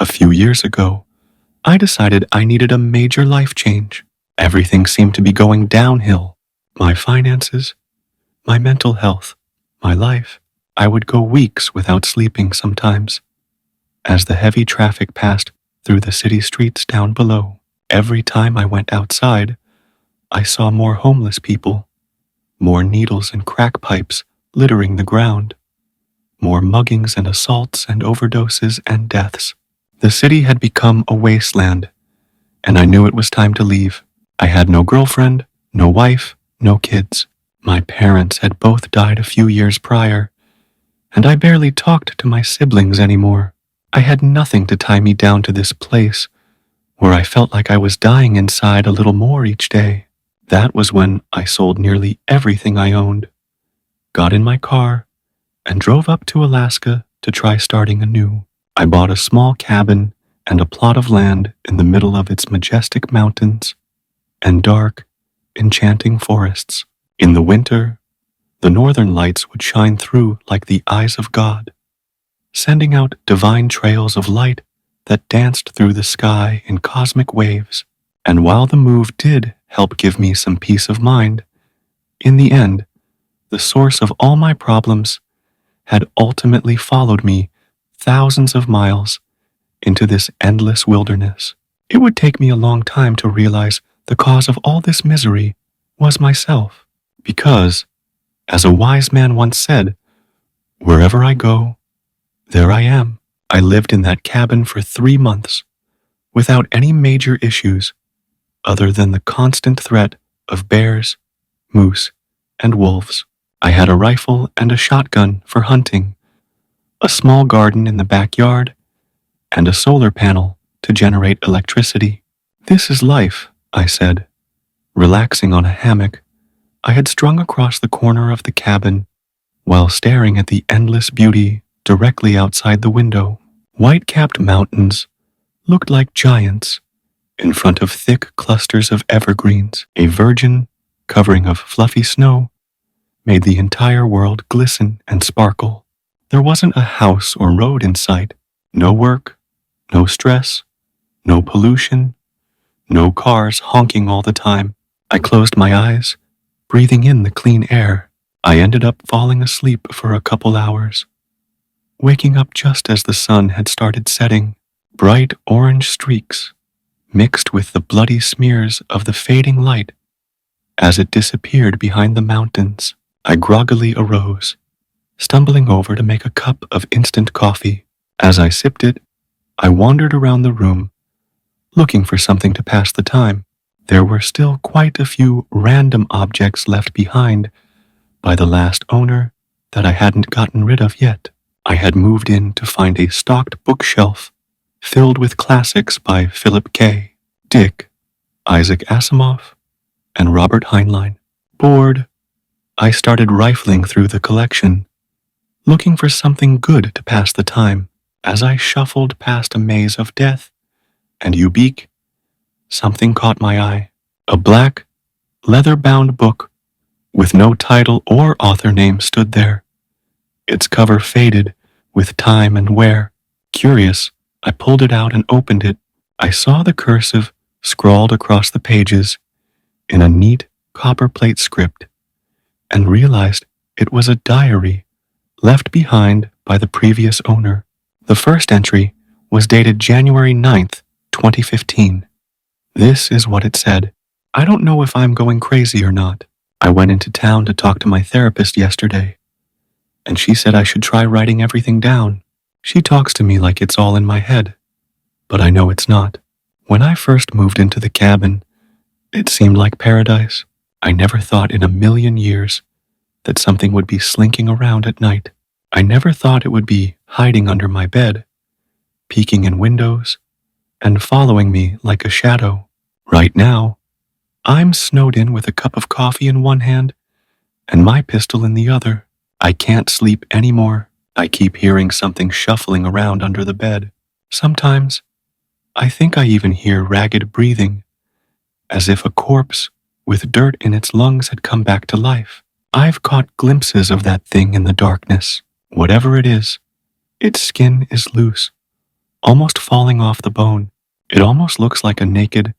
A few years ago, I decided I needed a major life change. Everything seemed to be going downhill. My finances, my mental health, my life. I would go weeks without sleeping sometimes. As the heavy traffic passed through the city streets down below, every time I went outside, I saw more homeless people, more needles and crack pipes littering the ground, more muggings and assaults and overdoses and deaths. The city had become a wasteland, and I knew it was time to leave. I had no girlfriend, no wife, no kids. My parents had both died a few years prior, and I barely talked to my siblings anymore. I had nothing to tie me down to this place where I felt like I was dying inside a little more each day. That was when I sold nearly everything I owned, got in my car, and drove up to Alaska to try starting anew. I bought a small cabin and a plot of land in the middle of its majestic mountains and dark, enchanting forests. In the winter, the northern lights would shine through like the eyes of God, sending out divine trails of light that danced through the sky in cosmic waves. And while the move did help give me some peace of mind, in the end, the source of all my problems had ultimately followed me thousands of miles into this endless wilderness. It would take me a long time to realize the cause of all this misery was myself, because, as a wise man once said, wherever I go, there I am. I lived in that cabin for 3 months, without any major issues, other than the constant threat of bears, moose, and wolves. I had a rifle and a shotgun for hunting, a small garden in the backyard, and a solar panel to generate electricity. This is life, I said, relaxing on a hammock I had strung across the corner of the cabin while staring at the endless beauty directly outside the window. White-capped mountains looked like giants in front of thick clusters of evergreens. A virgin covering of fluffy snow made the entire world glisten and sparkle. There wasn't a house or road in sight. No work, no stress, no pollution, no cars honking all the time. I closed my eyes, breathing in the clean air. I ended up falling asleep for a couple hours, waking up just as the sun had started setting. Bright orange streaks mixed with the bloody smears of the fading light as it disappeared behind the mountains. I groggily arose, stumbling over to make a cup of instant coffee. As I sipped it, I wandered around the room, looking for something to pass the time. There were still quite a few random objects left behind by the last owner that I hadn't gotten rid of yet. I had moved in to find a stocked bookshelf filled with classics by Philip K. Dick, Isaac Asimov, and Robert Heinlein. Bored, I started rifling through the collection, looking for something good to pass the time. As I shuffled past a maze of death and Ubik, something caught my eye. A black, leather-bound book with no title or author name stood there, its cover faded with time and wear. Curious, I pulled it out and opened it. I saw the cursive scrawled across the pages in a neat copperplate script and realized it was a diary left behind by the previous owner. The first entry was dated January 9th, 2015. This is what it said. I don't know if I'm going crazy or not. I went into town to talk to my therapist yesterday, and she said I should try writing everything down. She talks to me like it's all in my head, but I know it's not. When I first moved into the cabin, it seemed like paradise. I never thought in a million years that something would be slinking around at night. I never thought it would be hiding under my bed, peeking in windows, and following me like a shadow. Right now, I'm snowed in with a cup of coffee in one hand and my pistol in the other. I can't sleep anymore. I keep hearing something shuffling around under the bed. Sometimes, I think I even hear ragged breathing, as if a corpse with dirt in its lungs had come back to life. I've caught glimpses of that thing in the darkness. Whatever it is, its skin is loose, almost falling off the bone. It almost looks like a naked,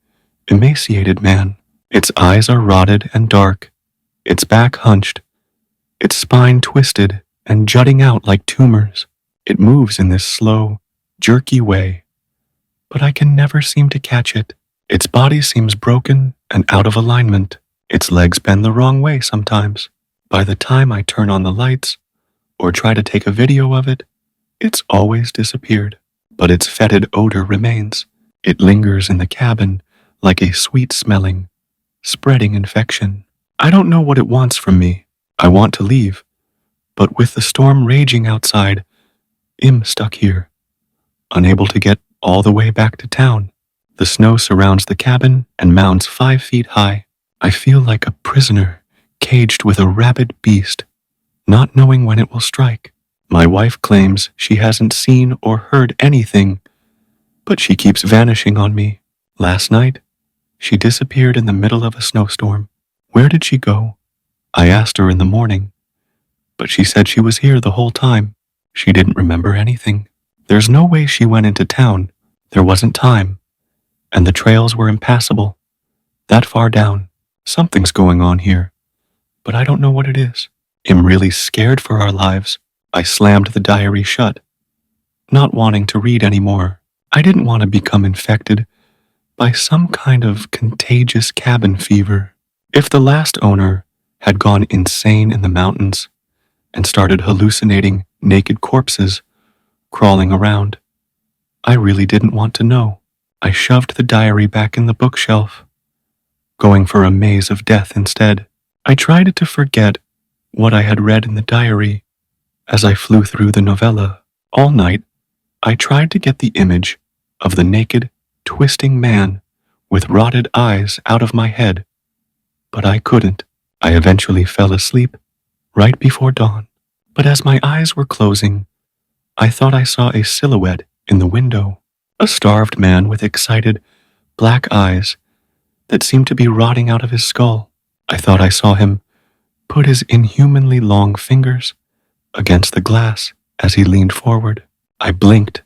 emaciated man. Its eyes are rotted and dark, its back hunched, its spine twisted and jutting out like tumors. It moves in this slow, jerky way, but I can never seem to catch it. Its body seems broken and out of alignment. Its legs bend the wrong way sometimes. By the time I turn on the lights or try to take a video of it, it's always disappeared. But its fetid odor remains. It lingers in the cabin like a sweet-smelling, spreading infection. I don't know what it wants from me. I want to leave, but with the storm raging outside, I'm stuck here, unable to get all the way back to town. The snow surrounds the cabin and mounds 5 feet high. I feel like a prisoner, caged with a rabid beast, not knowing when it will strike. My wife claims she hasn't seen or heard anything, but she keeps vanishing on me. Last night, she disappeared in the middle of a snowstorm. Where did she go? I asked her in the morning, but she said she was here the whole time. She didn't remember anything. There's no way she went into town. There wasn't time, and the trails were impassable. That far down, something's going on here, but I don't know what it is. I'm really scared for our lives. I slammed the diary shut, not wanting to read anymore. I didn't want to become infected by some kind of contagious cabin fever. If the last owner had gone insane in the mountains and started hallucinating naked corpses crawling around, I really didn't want to know. I shoved the diary back in the bookshelf, going for a maze of death instead. I tried to forget what I had read in the diary as I flew through the novella. All night, I tried to get the image of the naked, twisting man with rotted eyes out of my head, but I couldn't. I eventually fell asleep right before dawn. But as my eyes were closing, I thought I saw a silhouette in the window, a starved man with excited, black eyes that seemed to be rotting out of his skull. I thought I saw him put his inhumanly long fingers against the glass as he leaned forward. I blinked,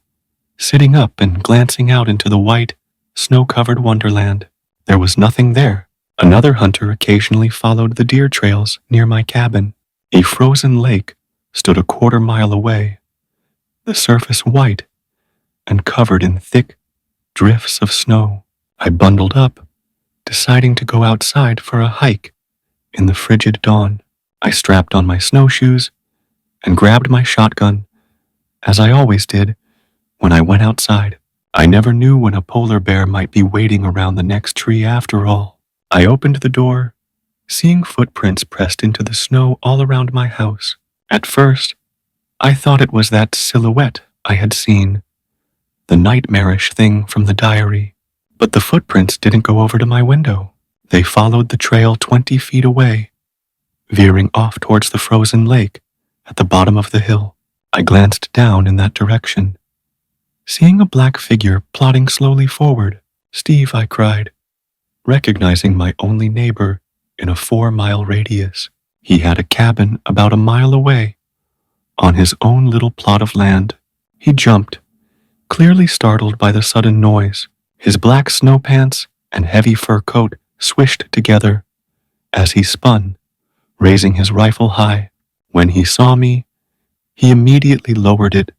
sitting up and glancing out into the white, snow-covered wonderland. There was nothing there. Another hunter occasionally followed the deer trails near my cabin. A frozen lake stood a quarter-mile away, the surface white and covered in thick drifts of snow. I bundled up, deciding to go outside for a hike in the frigid dawn. I strapped on my snowshoes and grabbed my shotgun, as I always did when I went outside. I never knew when a polar bear might be waiting around the next tree after all. I opened the door, seeing footprints pressed into the snow all around my house. At first, I thought it was that silhouette I had seen, the nightmarish thing from the diary. But the footprints didn't go over to my window. They followed the trail 20 feet away, veering off towards the frozen lake at the bottom of the hill. I glanced down in that direction, seeing a black figure plodding slowly forward. "Steve," I cried, recognizing my only neighbor in a 4-mile radius. He had a cabin about a mile away, on his own little plot of land. He jumped, clearly startled by the sudden noise. His black snow pants and heavy fur coat swished together as he spun, raising his rifle high. When he saw me, he immediately lowered it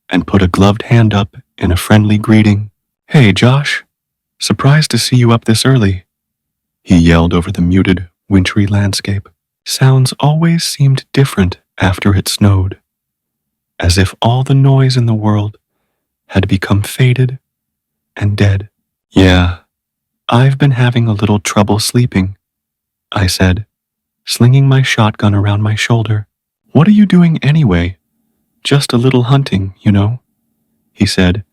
and put a gloved hand up in a friendly greeting. "Hey, Josh. Surprised to see you up this early," he yelled over the muted, wintry landscape. Sounds always seemed different after it snowed, as if all the noise in the world had become faded and dead. "Yeah, I've been having a little trouble sleeping," I said, slinging my shotgun around my shoulder. "What are you doing anyway?" "Just a little hunting, you know," he said,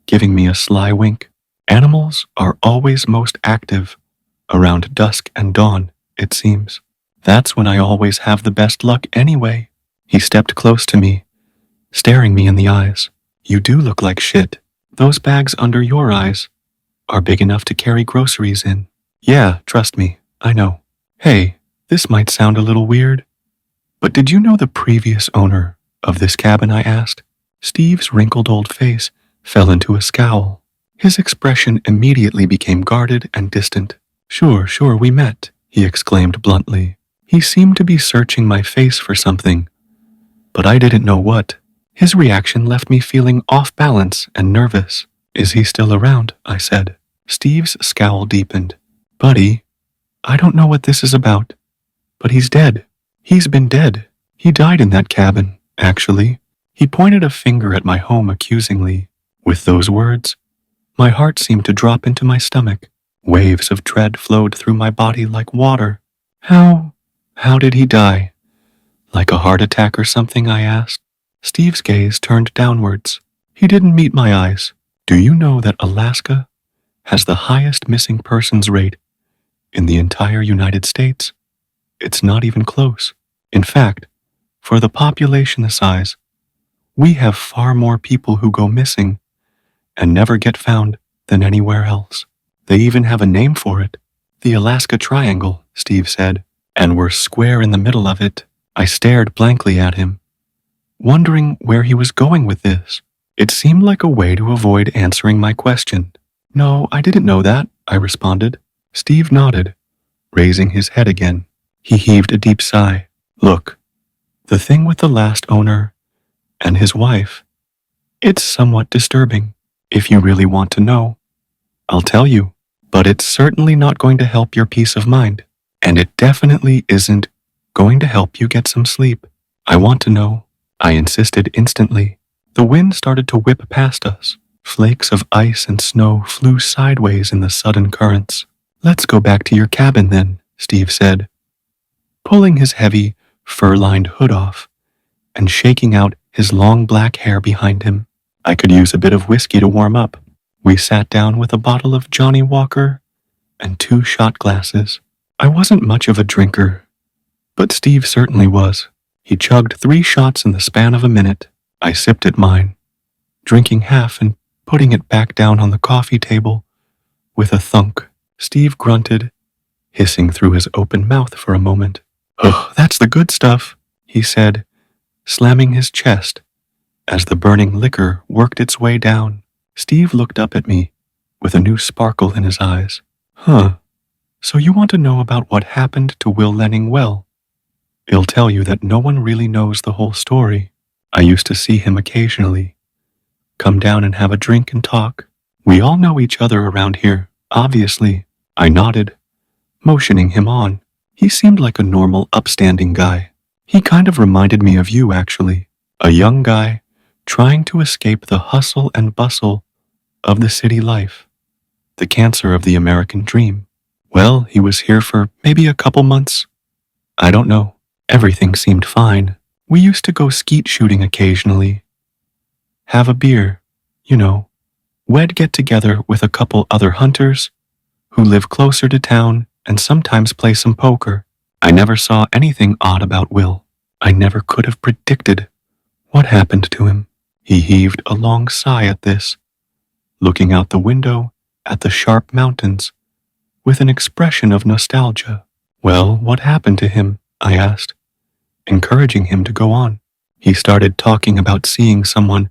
giving me a sly wink. Animals are always most active around dusk and dawn, it seems. That's when I always have the best luck anyway. He stepped close to me, staring me in the eyes. "You do look like shit. Those bags under your eyes are big enough to carry groceries in." "Yeah, trust me, I know." "Hey, this might sound a little weird, but did you know the previous owner of this cabin?" I asked. Steve's wrinkled old face fell into a scowl. His expression immediately became guarded and distant. Sure, we met, he exclaimed bluntly. He seemed to be searching my face for something, but I didn't know what. His reaction left me feeling off balance and nervous. Is he still around? I said. Steve's scowl deepened. Buddy, I don't know what this is about, but he's dead. He's been dead. He died in that cabin, actually. He pointed a finger at my home accusingly. With those words, my heart seemed to drop into my stomach. Waves of dread flowed through my body like water. How did he die? Like a heart attack or something, I asked. Steve's gaze turned downwards. He didn't meet my eyes. Do you know that Alaska has the highest missing persons rate in the entire United States? It's not even close. In fact, for the population the size, we have far more people who go missing and never get found than anywhere else. They even have a name for it. The Alaska Triangle, Steve said, and we're square in the middle of it. I stared blankly at him, wondering where he was going with this. It seemed like a way to avoid answering my question. No, I didn't know that, I responded. Steve nodded, raising his head again. He heaved a deep sigh. Look, the thing with the last owner and his wife, it's somewhat disturbing. If you really want to know, I'll tell you, but it's certainly not going to help your peace of mind, and it definitely isn't going to help you get some sleep. I want to know, I insisted instantly. The wind started to whip past us. Flakes of ice and snow flew sideways in the sudden currents. Let's go back to your cabin then, Steve said, pulling his heavy, fur-lined hood off and shaking out his long black hair behind him. I could use a bit of whiskey to warm up. We sat down with a bottle of Johnny Walker and 2 shot glasses. I wasn't much of a drinker, but Steve certainly was. He chugged 3 shots in the span of a minute. I sipped at mine, drinking half and putting it back down on the coffee table with a thunk. Steve grunted, hissing through his open mouth for a moment. Oh, that's the good stuff, he said, slamming his chest as the burning liquor worked its way down. Steve looked up at me with a new sparkle in his eyes. So you want to know about what happened to Will Lenning? Well, he'll tell you that no one really knows the whole story. I used to see him occasionally, come down and have a drink and talk. We all know each other around here, obviously. I nodded, motioning him on. He seemed like a normal, upstanding guy. He kind of reminded me of you, actually. A young guy trying to escape the hustle and bustle of the city life, the cancer of the American dream. Well, he was here for maybe a couple months. I don't know. Everything seemed fine. We used to go skeet shooting occasionally, have a beer, you know. We'd get together with a couple other hunters who live closer to town and sometimes play some poker. I never saw anything odd about Will. I never could have predicted what happened to him. He heaved a long sigh at this, looking out the window at the sharp mountains with an expression of nostalgia. Well, what happened to him? I asked, encouraging him to go on. He started talking about seeing someone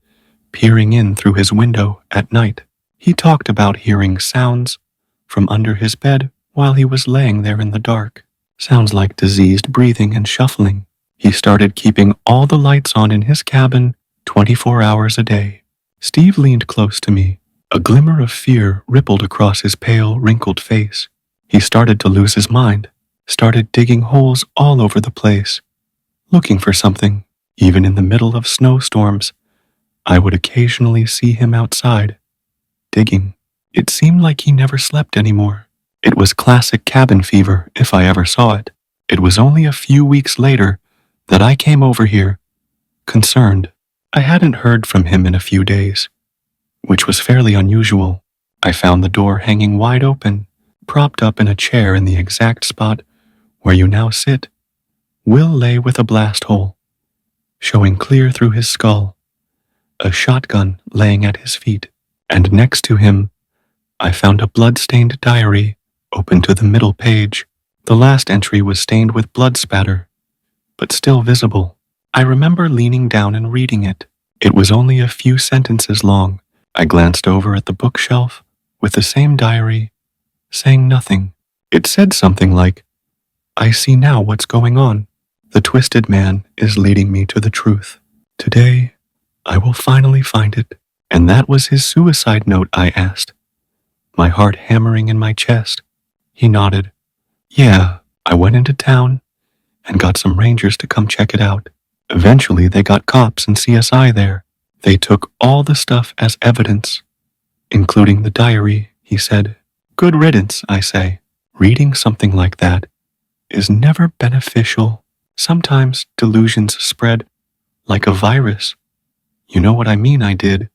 peering in through his window at night. He talked about hearing sounds from under his bed while he was laying there in the dark. Sounds like diseased breathing and shuffling. He started keeping all the lights on in his cabin 24 hours a day. Steve leaned close to me. A glimmer of fear rippled across his pale, wrinkled face. He started to lose his mind, started digging holes all over the place, looking for something. Even in the middle of snowstorms, I would occasionally see him outside, digging. It seemed like he never slept anymore. It was classic cabin fever, if I ever saw it. It was only a few weeks later that I came over here, concerned. I hadn't heard from him in a few days, which was fairly unusual. I found the door hanging wide open, propped up in a chair in the exact spot where you now sit. Will lay with a blast hole, showing clear through his skull, a shotgun laying at his feet, and next to him, I found a blood-stained diary open to the middle page. The last entry was stained with blood spatter, but still visible. I remember leaning down and reading it. It was only a few sentences long, I glanced over at the bookshelf with the same diary, saying nothing. It said something like, "I see now what's going on. The twisted man is leading me to the truth. Today, I will finally find it." And that was his suicide note, I asked, my heart hammering in my chest. He nodded. Yeah, I went into town and got some rangers to come check it out. Eventually, they got cops and CSI there. They took all the stuff as evidence, including the diary, he said. Good riddance, I say. Reading something like that is never beneficial. Sometimes delusions spread like a virus. You know what I mean, I did.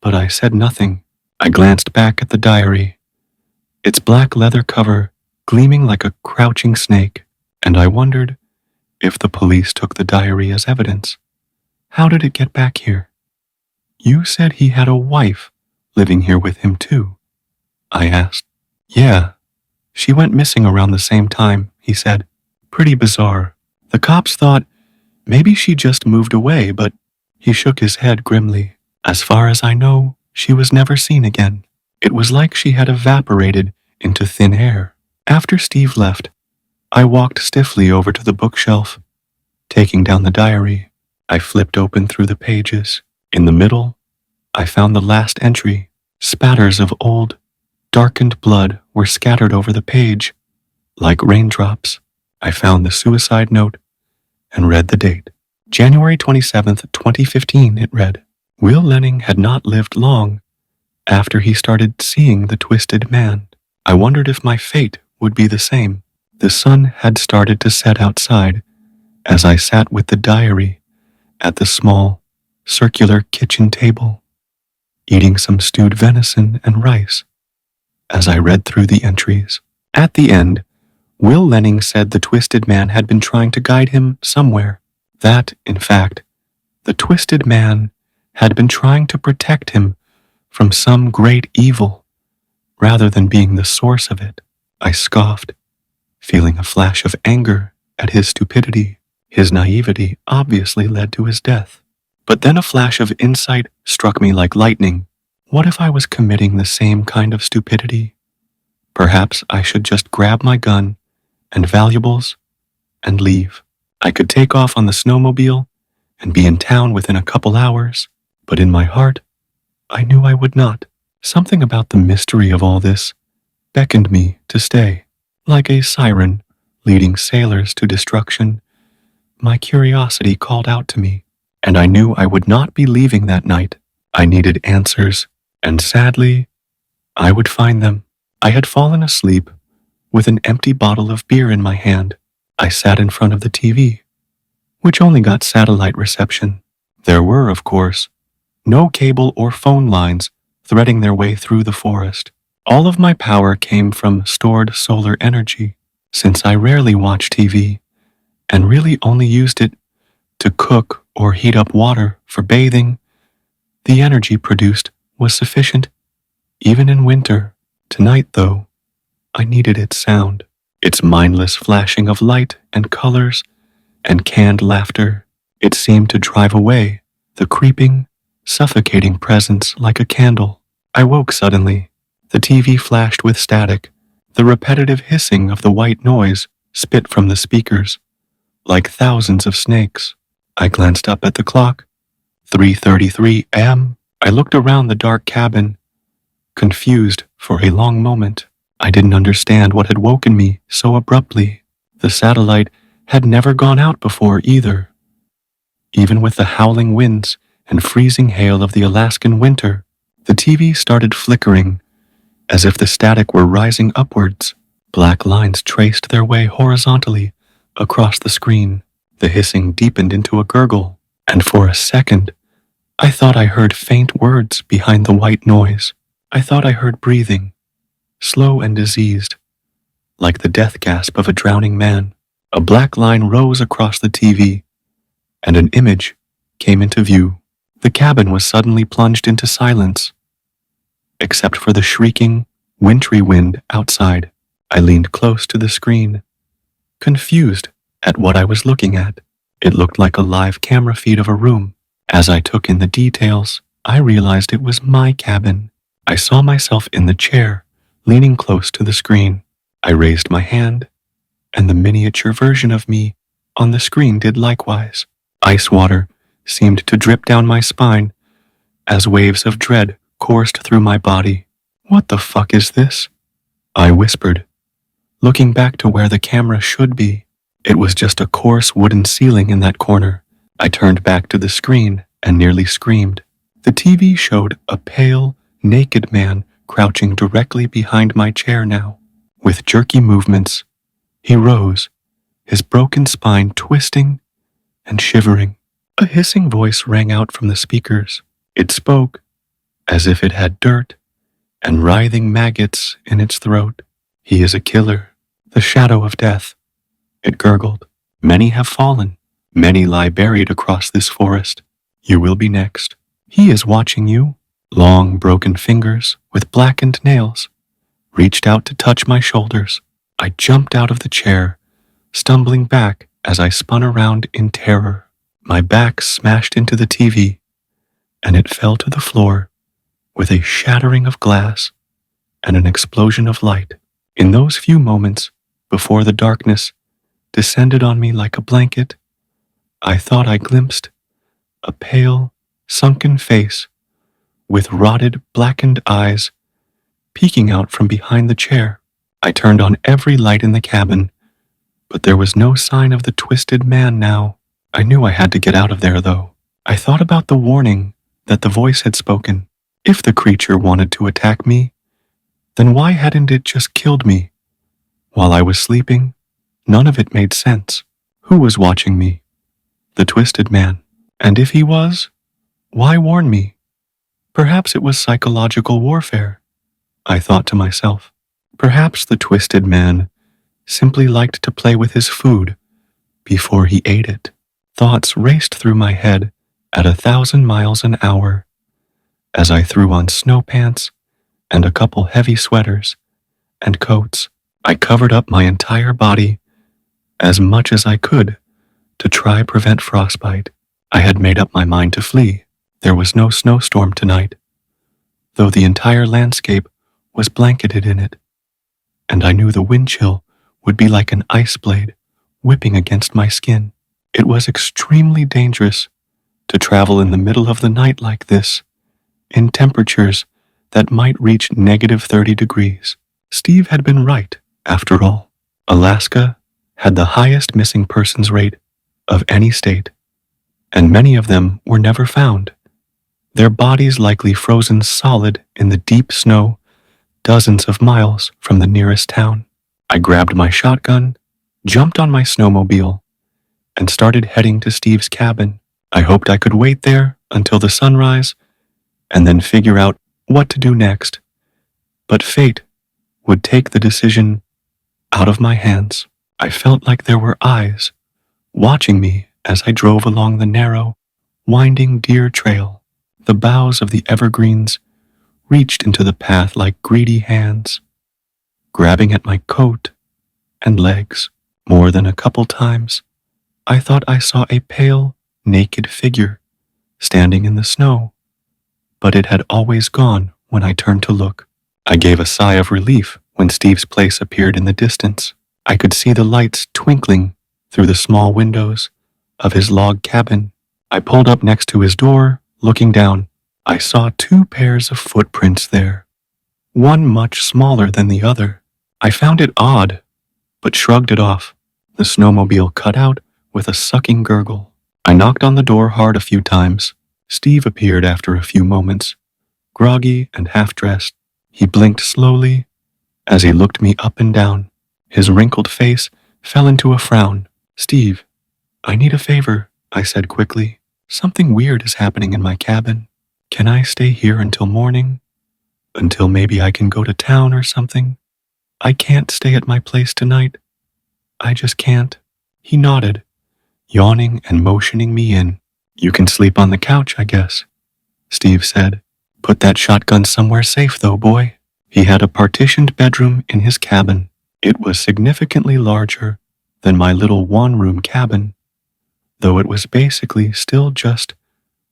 But I said nothing. I glanced back at the diary, its black leather cover gleaming like a crouching snake, and I wondered if the police took the diary as evidence. How did it get back here? You said he had a wife living here with him too, I asked. Yeah, she went missing around the same time, he said. Pretty bizarre. The cops thought maybe she just moved away, but he shook his head grimly. As far as I know, she was never seen again. It was like she had evaporated into thin air. After Steve left, I walked stiffly over to the bookshelf. Taking down the diary, I flipped open through the pages. In the middle, I found the last entry. Spatters of old, darkened blood were scattered over the page. Like raindrops, I found the suicide note and read the date. January 27th, 2015, it read. Will Lenning had not lived long after he started seeing the twisted man. I wondered if my fate would be the same. The sun had started to set outside as I sat with the diary at the small, circular kitchen table, eating some stewed venison and rice. As I read through the entries, at the end, Will Lenning said the twisted man had been trying to guide him somewhere. That, in fact, the twisted man had been trying to protect him from some great evil, rather than being the source of it. I scoffed, feeling a flash of anger at his stupidity. His naivety obviously led to his death. But then a flash of insight struck me like lightning. What if I was committing the same kind of stupidity? Perhaps I should just grab my gun and valuables and leave. I could take off on the snowmobile and be in town within a couple hours, but in my heart, I knew I would not. Something about the mystery of all this beckoned me to stay. Like a siren leading sailors to destruction, my curiosity called out to me, and I knew I would not be leaving that night. I needed answers, and sadly, I would find them. I had fallen asleep with an empty bottle of beer in my hand. I sat in front of the TV, which only got satellite reception. There were, of course, no cable or phone lines threading their way through the forest. All of my power came from stored solar energy. Since I rarely watch TV and really only used it to cook or heat up water for bathing, the energy produced was sufficient, even in winter. Tonight, though, I needed its sound, its mindless flashing of light and colors and canned laughter. It seemed to drive away the creeping, suffocating presence like a candle. I woke suddenly. The TV flashed with static, the repetitive hissing of the white noise spit from the speakers, like thousands of snakes. I glanced up at the clock. 3:33 a.m. I looked around the dark cabin, confused for a long moment. I didn't understand what had woken me so abruptly. The satellite had never gone out before either. Even with the howling winds and freezing hail of the Alaskan winter, the TV started flickering, as if the static were rising upwards. Black lines traced their way horizontally across the screen. The hissing deepened into a gurgle, and for a second, I thought I heard faint words behind the white noise. I thought I heard breathing, slow and diseased, like the death gasp of a drowning man. A black line rose across the TV, and an image came into view. The cabin was suddenly plunged into silence, except for the shrieking, wintry wind outside. I leaned close to the screen, confused at what I was looking at. It looked like a live camera feed of a room. As I took in the details, I realized it was my cabin. I saw myself in the chair, leaning close to the screen. I raised my hand, and the miniature version of me on the screen did likewise. Ice water seemed to drip down my spine as waves of dread coursed through my body. What the fuck is this? I whispered, looking back to where the camera should be. It was just a coarse wooden ceiling in that corner. I turned back to the screen and nearly screamed. The TV showed a pale, naked man crouching directly behind my chair now. With jerky movements, he rose, his broken spine twisting and shivering. A hissing voice rang out from the speakers. It spoke as if it had dirt and writhing maggots in its throat. He is a killer, the shadow of death. It gurgled. Many have fallen. Many lie buried across this forest. You will be next. He is watching you. Long, broken fingers with blackened nails reached out to touch my shoulders. I jumped out of the chair, stumbling back as I spun around in terror. My back smashed into the TV, and it fell to the floor with a shattering of glass and an explosion of light. In those few moments before the darkness descended on me like a blanket, I thought I glimpsed a pale, sunken face with rotted, blackened eyes peeking out from behind the chair. I turned on every light in the cabin, but there was no sign of the twisted man now. I knew I had to get out of there, though. I thought about the warning that the voice had spoken. If the creature wanted to attack me, then why hadn't it just killed me? While I was sleeping, none of it made sense. Who was watching me? The twisted man. And if he was, why warn me? Perhaps it was psychological warfare, I thought to myself. Perhaps the twisted man simply liked to play with his food before he ate it. Thoughts raced through my head at 1,000 miles an hour as I threw on snow pants and a couple heavy sweaters and coats. I covered up my entire body as much as I could to try prevent frostbite. I had made up my mind to flee. There was no snowstorm tonight, though the entire landscape was blanketed in it, and I knew the wind chill would be like an ice blade whipping against my skin. It was extremely dangerous to travel in the middle of the night like this, in temperatures that might reach -30 degrees. Steve had been right, after all. Alaska had the highest missing persons rate of any state, and many of them were never found, their bodies likely frozen solid in the deep snow dozens of miles from the nearest town. I grabbed my shotgun, jumped on my snowmobile, and started heading to Steve's cabin. I hoped I could wait there until the sunrise and then figure out what to do next. But fate would take the decision out of my hands. I felt like there were eyes watching me as I drove along the narrow, winding deer trail. The boughs of the evergreens reached into the path like greedy hands, grabbing at my coat and legs. More than a couple times, I thought I saw a pale, naked figure standing in the snow, but it had always gone when I turned to look. I gave a sigh of relief when Steve's place appeared in the distance. I could see the lights twinkling through the small windows of his log cabin. I pulled up next to his door, looking down. I saw 2 pairs of footprints there, one much smaller than the other. I found it odd, but shrugged it off. The snowmobile cut out with a sucking gurgle. I knocked on the door hard a few times. Steve appeared after a few moments, groggy and half-dressed. He blinked slowly as he looked me up and down. His wrinkled face fell into a frown. "Steve, I need a favor," I said quickly. "Something weird is happening in my cabin. Can I stay here until morning? Until maybe I can go to town or something? I can't stay at my place tonight. I just can't." He nodded, yawning and motioning me in. "You can sleep on the couch, I guess," Steve said. "Put that shotgun somewhere safe, though, boy." He had a partitioned bedroom in his cabin. It was significantly larger than my little one-room cabin, though it was basically still just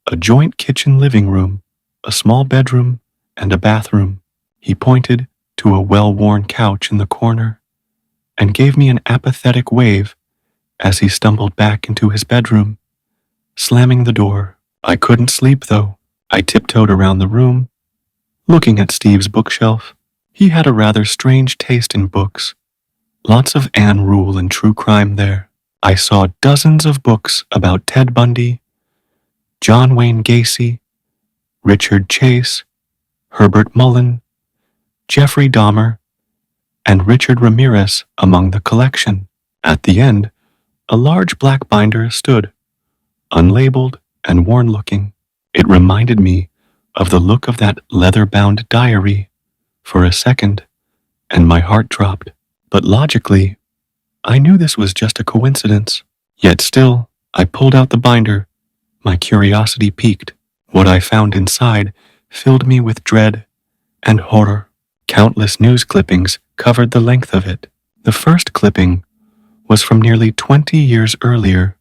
a joint kitchen living room a small bedroom, and a bathroom. He pointed to a well-worn couch in the corner and gave me an apathetic wave as he stumbled back into his bedroom, slamming the door. I couldn't sleep, though. I tiptoed around the room, looking at Steve's bookshelf. He had a rather strange taste in books. Lots of Anne Rule and true crime there. I saw dozens of books about Ted Bundy, John Wayne Gacy, Richard Chase, Herbert Mullen, Jeffrey Dahmer, and Richard Ramirez among the collection. At the end, a large black binder stood, unlabeled and worn-looking. It reminded me of the look of that leather-bound diary for a second, and my heart dropped. But logically, I knew this was just a coincidence. Yet still, I pulled out the binder. My curiosity piqued. What I found inside filled me with dread and horror. Countless news clippings covered the length of it. The first clipping was from nearly 20 years earlier,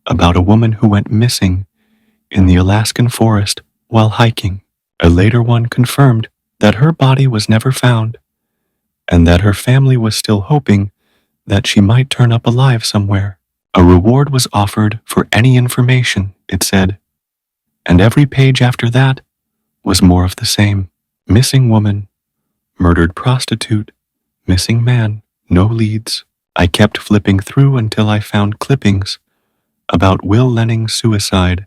about a woman who went missing in the Alaskan forest while hiking. A later one confirmed that her body was never found, and that her family was still hoping that she might turn up alive somewhere. A reward was offered for any information, it said, and every page after that was more of the same. Missing woman, murdered prostitute, missing man, no leads. I kept flipping through until I found clippings about Will Lenning's suicide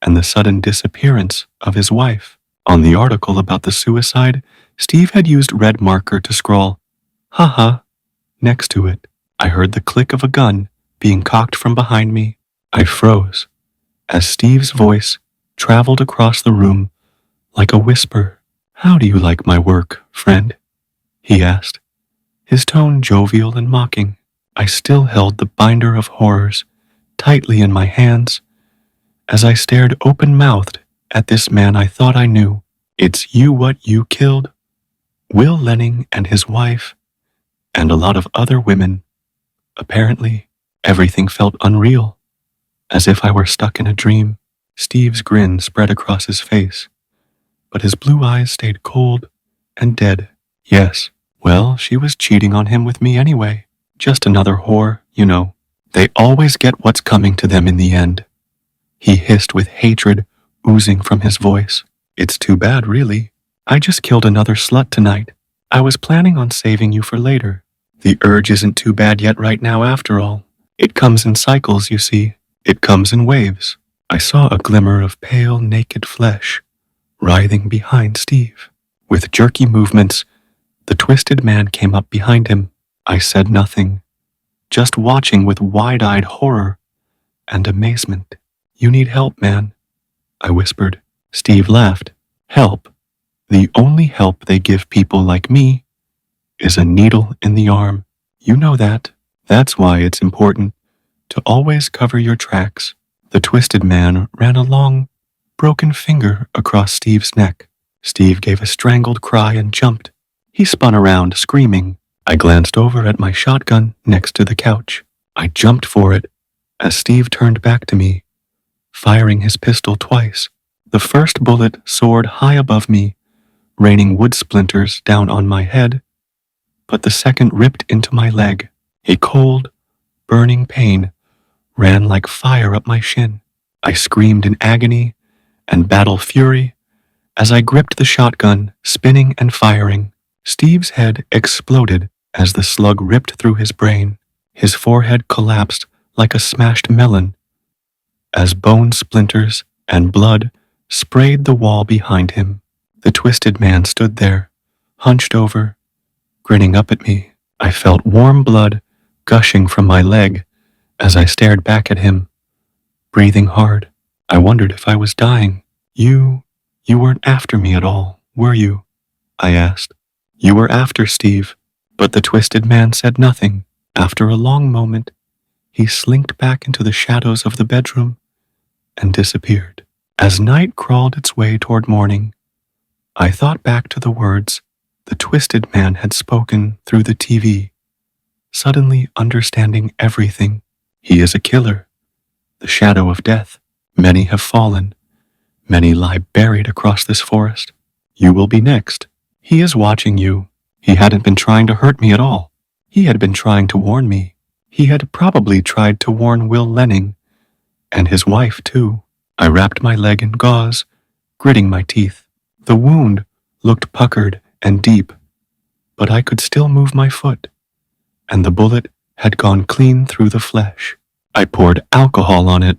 and the sudden disappearance of his wife. On the article about the suicide, Steve had used red marker to scrawl, "Haha," next to it. I heard the click of a gun being cocked from behind me. I froze as Steve's voice traveled across the room like a whisper. "How do you like my work, friend?" he asked, his tone jovial and mocking. I still held the binder of horrors tightly in my hands as I stared open-mouthed at this man I thought I knew. "It's you what you killed?" Will Lenning and his wife, and a lot of other women. Apparently, everything felt unreal, as if I were stuck in a dream. Steve's grin spread across his face, but his blue eyes stayed cold and dead. "Yes, well, she was cheating on him with me anyway. Just another whore, you know. They always get what's coming to them in the end," he hissed with hatred oozing from his voice. "It's too bad, really. I just killed another slut tonight. I was planning on saving you for later. The urge isn't too bad yet right now after all. It comes in cycles, you see. It comes in waves." I saw a glimmer of pale, naked flesh writhing behind Steve. With jerky movements, the twisted man came up behind him. I said nothing, just watching with wide-eyed horror and amazement. "You need help, man," I whispered. Steve laughed. "Help? The only help they give people like me is a needle in the arm. You know that. That's why it's important to always cover your tracks." The twisted man ran a long, broken finger across Steve's neck. Steve gave a strangled cry and jumped. He spun around, screaming. I glanced over at my shotgun next to the couch. I jumped for it as Steve turned back to me, firing his pistol twice. The first bullet soared high above me, raining wood splinters down on my head, but the second ripped into my leg. A cold, burning pain ran like fire up my shin. I screamed in agony and battle fury as I gripped the shotgun, spinning and firing. Steve's head exploded as the slug ripped through his brain. His forehead collapsed like a smashed melon as bone splinters and blood sprayed the wall behind him. The twisted man stood there, hunched over, grinning up at me. I felt warm blood gushing from my leg as I stared back at him, breathing hard. I wondered if I was dying. You weren't after me at all, were you?" I asked. "You were after Steve," but the twisted man said nothing. After a long moment, he slinked back into the shadows of the bedroom and disappeared. As night crawled its way toward morning, I thought back to the words the twisted man had spoken through the TV, suddenly understanding everything. He is a killer, the shadow of death. Many have fallen, Many lie buried across this forest. You will be next. He is watching you. He hadn't been trying to hurt me at all. He had been trying to warn me. He had probably tried to warn Will Lenning, and his wife too. I wrapped my leg in gauze, gritting my teeth. The wound looked puckered and deep, but I could still move my foot, and the bullet had gone clean through the flesh. I poured alcohol on it,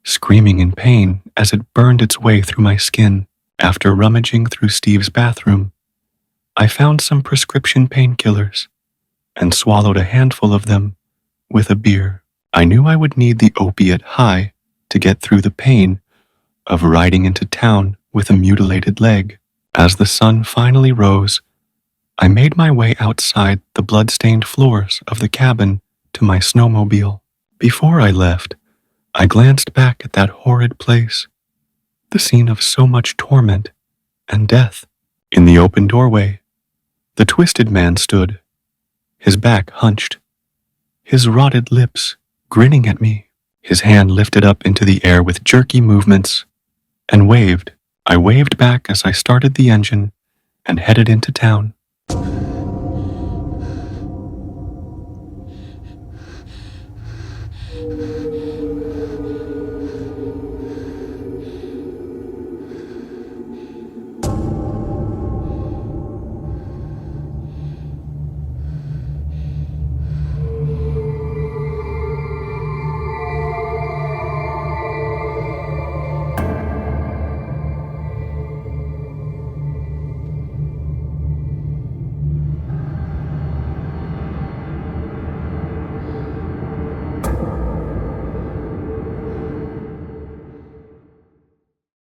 screaming in pain as it burned its way through my skin. After rummaging through Steve's bathroom, I found some prescription painkillers and swallowed a handful of them with a beer. I knew I would need the opiate high to get through the pain of riding into town with a mutilated leg. As the sun finally rose, I made my way outside the blood-stained floors of the cabin to my snowmobile. Before I left, I glanced back at that horrid place, the scene of so much torment and death. In the open doorway, the twisted man stood, his back hunched, his rotted lips grinning at me, his hand lifted up into the air with jerky movements, and waved. I waved back as I started the engine and headed into town.